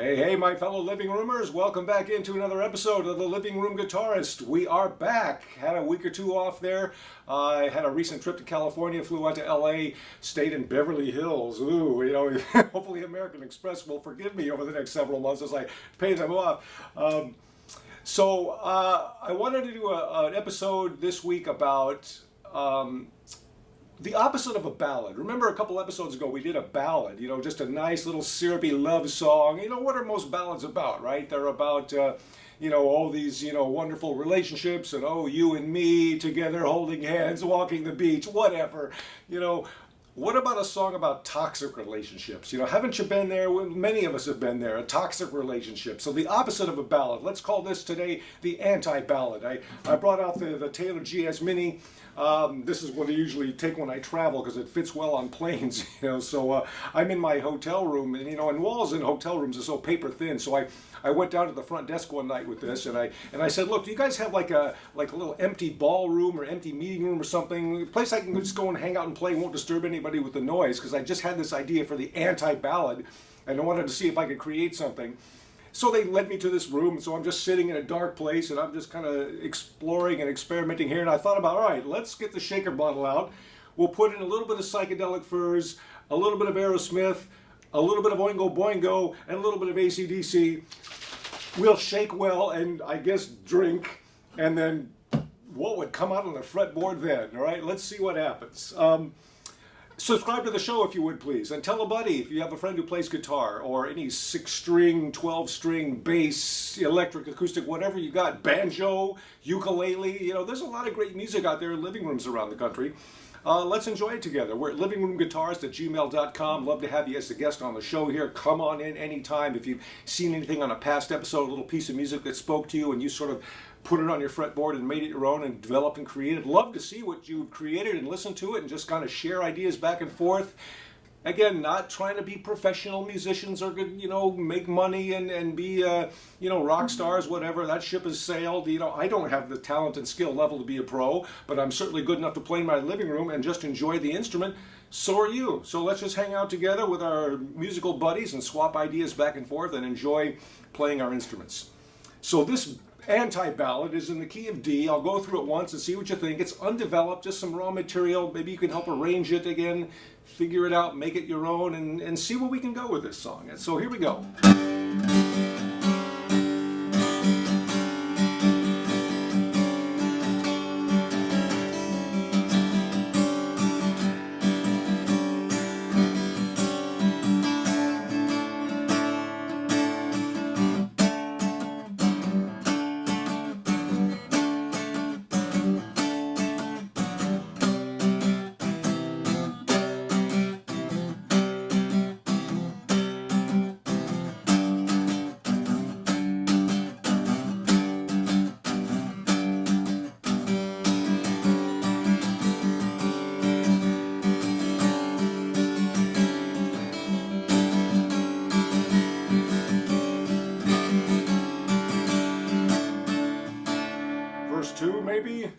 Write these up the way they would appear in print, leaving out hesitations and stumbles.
Hey, my fellow living roomers, welcome back into another episode of the Living Room Guitarist. We are back. Had a week or two off there. I had a recent trip to California, flew out to LA, stayed in Beverly Hills. Ooh, hopefully American Express will forgive me over the next several months as I pay them off. I wanted to do an episode this week about the opposite of a ballad. Remember a couple episodes ago we did a ballad, just a nice little syrupy love song. What are most ballads about, right? They're about, all these, wonderful relationships and, oh, you and me together holding hands, walking the beach, whatever. What about a song about toxic relationships? Haven't you been there? Many of us have been there, a toxic relationship. So the opposite of a ballad. Let's call this today the anti-ballad. I brought out the Taylor GS Mini. This is what I usually take when I travel because it fits well on planes, So I'm in my hotel room, and walls in hotel rooms are so paper thin. So I went down to the front desk one night with this, and I said, look, do you guys have like a little empty ballroom or empty meeting room or something, a place I can just go and hang out and play, won't disturb anybody with the noise? Because I just had this idea for the anti-ballad, and I wanted to see if I could create something. So they led me to this room, so I'm just sitting in a dark place, and I'm just kind of exploring and experimenting here, and I thought about, all right, let's get the shaker bottle out. We'll put in a little bit of Psychedelic Furs, a little bit of Aerosmith, a little bit of Oingo Boingo, and a little bit of AC/DC. We'll shake well and, I guess, drink, and then what would come out on the fretboard then, all right? Let's see what happens. Subscribe to the show if you would, please, and tell a buddy if you have a friend who plays guitar or any 6-string, 12-string, bass, electric, acoustic, whatever you got, banjo, ukulele. There's a lot of great music out there in living rooms around the country. Let's enjoy it together. We're at livingroomguitarist@gmail.com. Love to have you as a guest on the show here. Come on in anytime. If you've seen anything on a past episode, a little piece of music that spoke to you and you sort of put it on your fretboard and made it your own and developed and created. Love to see what you've created and listen to it and just kind of share ideas back and forth. Again, not trying to be professional musicians or, make money and be, rock stars, whatever. That ship has sailed. I don't have the talent and skill level to be a pro, but I'm certainly good enough to play in my living room and just enjoy the instrument. So are you. So let's just hang out together with our musical buddies and swap ideas back and forth and enjoy playing our instruments. So this anti-ballad is in the key of D. I'll go through it once and see what you think. It's undeveloped, just some raw material. Maybe you can help arrange it again, figure it out, make it your own, and see where we can go with this song. And so here we go. Verse 2, maybe?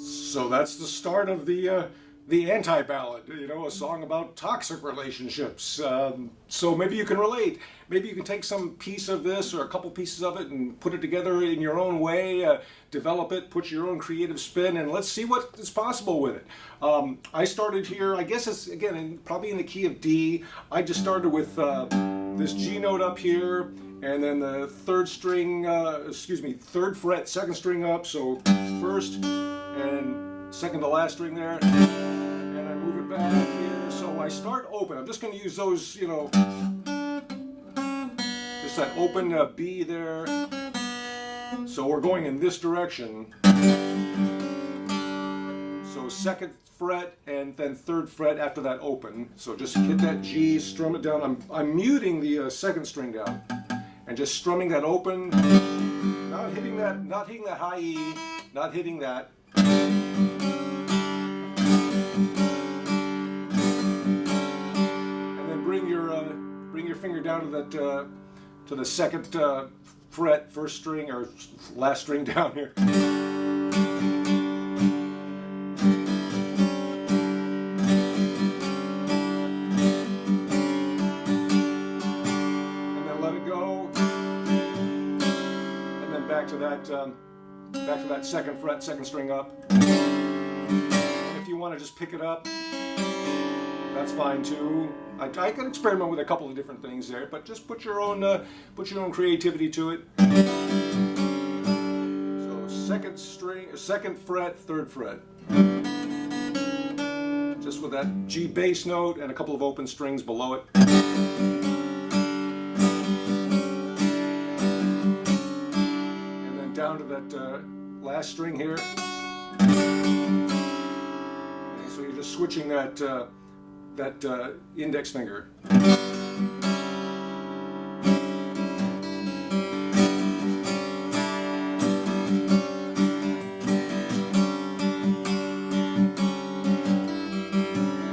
So that's the start of the the anti-ballad, you know, a song about toxic relationships. So maybe you can relate. Maybe you can take some piece of this or a couple pieces of it and put it together in your own way, develop it, put your own creative spin, and let's see what is possible with it. I started here, I guess it's, again, probably in the key of D. I just started with this G note up here, and then the third fret, second string up, so first and second to last string there, and I move it back here. So I start open. I'm just going to use those, you know, just that open B there. So we're going in this direction. So second fret and then third fret after that open. So just hit that G, strum it down. I'm muting the second string down and just strumming that open, not hitting that high E, not hitting that. And then bring your finger down to that to the second fret, first string or last string down here. And then let it go. And then back to that second fret, second string up. And if you want to just pick it up, that's fine too. I can experiment with a couple of different things there, but just put your own creativity to it. So second fret, third fret. Just with that G bass note and a couple of open strings below it. And then down to that last string here. And so you're just switching that index finger. And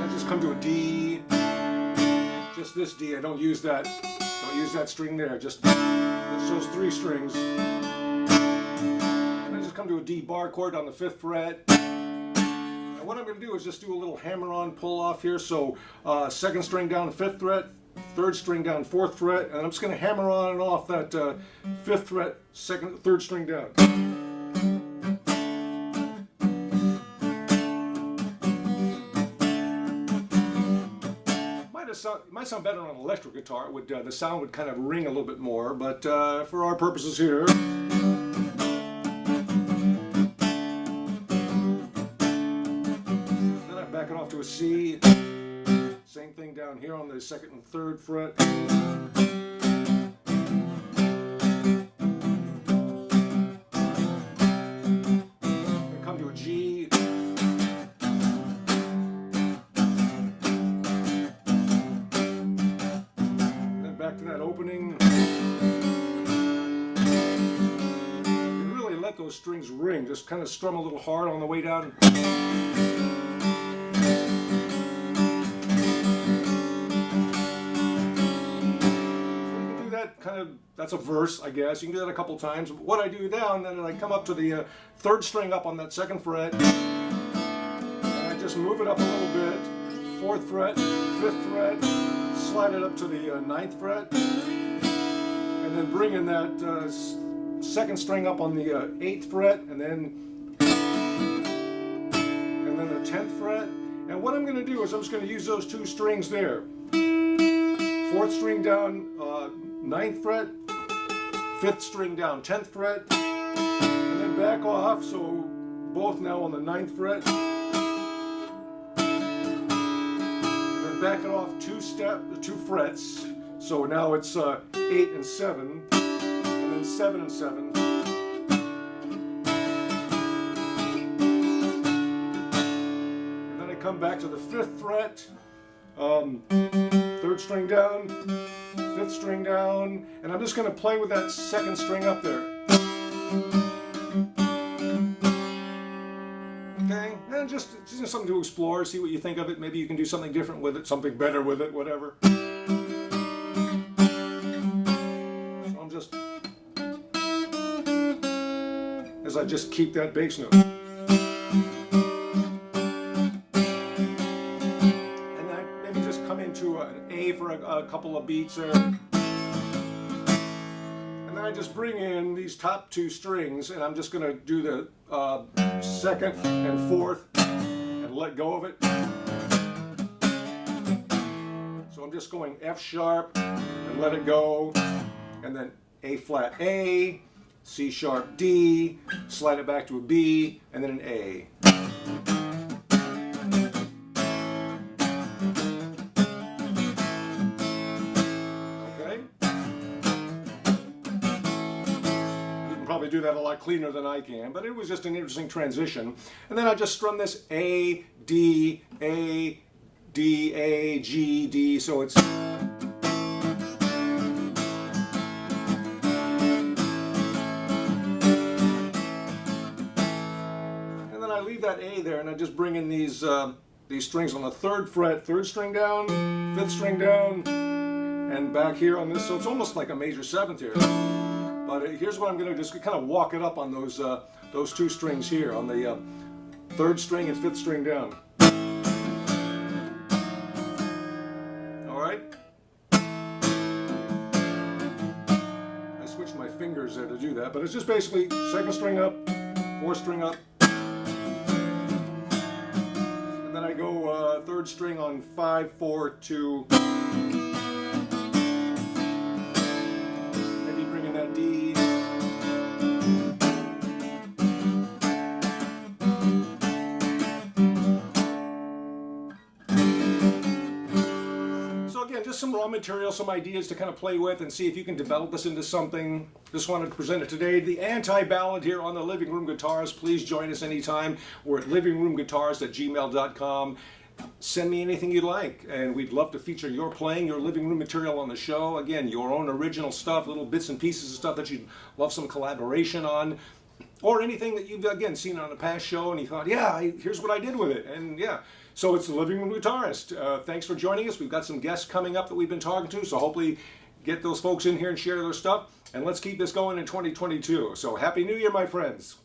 then just come to a D. Just this D. I don't use that string there. Just those three strings. And then just come to a D bar chord on the 5th fret. What I'm going to do is just do a little hammer-on pull-off here. So second string down 5th fret, third string down 4th fret, and I'm just going to hammer on and off that 5th fret, third string down. It might sound better on an electric guitar. The sound would kind of ring a little bit more, but for our purposes here. Back it off to a C. Same thing down here on the 2nd and 3rd fret. Then come to a G. Then back to that opening. And really let those strings ring. Just kind of strum a little hard on the way down. That's a verse, I guess. You can do that a couple times. But what I do now, and then I come up to the 3rd string up on that 2nd fret, and I just move it up a little bit. 4th fret, 5th fret, slide it up to the 9th fret, and then bring in that 2nd string up on the 8th fret, and then the 10th fret. And what I'm going to do is I'm just going to use those two strings there. 4th string down 9th fret, 5th string down 10th fret, and then back off, so both now on the 9th fret, and then back it off two frets, so now it's 8 and 7, and then 7 and 7, and then I come back to the 5th fret, 3rd string down, 5th string down, and I'm just going to play with that 2nd string up there. Okay, and just something to explore, see what you think of it. Maybe you can do something different with it, something better with it, whatever. So I'm just, as I just keep that bass note. A for a couple of beats there. And then I just bring in these top two strings, and I'm just going to do the second and fourth and let go of it. So I'm just going F sharp and let it go, and then A flat A, C sharp D, slide it back to a B, and then an A. Okay? You can probably do that a lot cleaner than I can, but it was just an interesting transition. And then I just strum this A, D, A, D, A, G, D, so it's... I leave that A there, and I just bring in these strings on the 3rd fret, 3rd string down, 5th string down, and back here on this. So it's almost like a major 7th here. But here's what I'm going to just kind of walk it up on those two strings here, on the 3rd string and 5th string down. All right. I switched my fingers there to do that, but it's just basically 2nd string up, 4th string up. Then I go 3rd string on 5, 4, 2. Maybe bring in that D. So again, just some raw material, some ideas to kind of play with and see if you can develop this into something. Just wanted to present it today. The Anti-Ballad here on the Living Room Guitarist. Please join us anytime. We're at livingroomguitarist@gmail.com. Send me anything you'd like, and we'd love to feature your playing, your living room material on the show. Again, your own original stuff, little bits and pieces of stuff that you'd love some collaboration on, or anything that you've, again, seen on a past show and you thought, yeah, here's what I did with it. And yeah, so it's the Living Room Guitarist. Thanks for joining us. We've got some guests coming up that we've been talking to, so hopefully get those folks in here and share their stuff, and let's keep this going in 2022. So Happy New Year, my friends.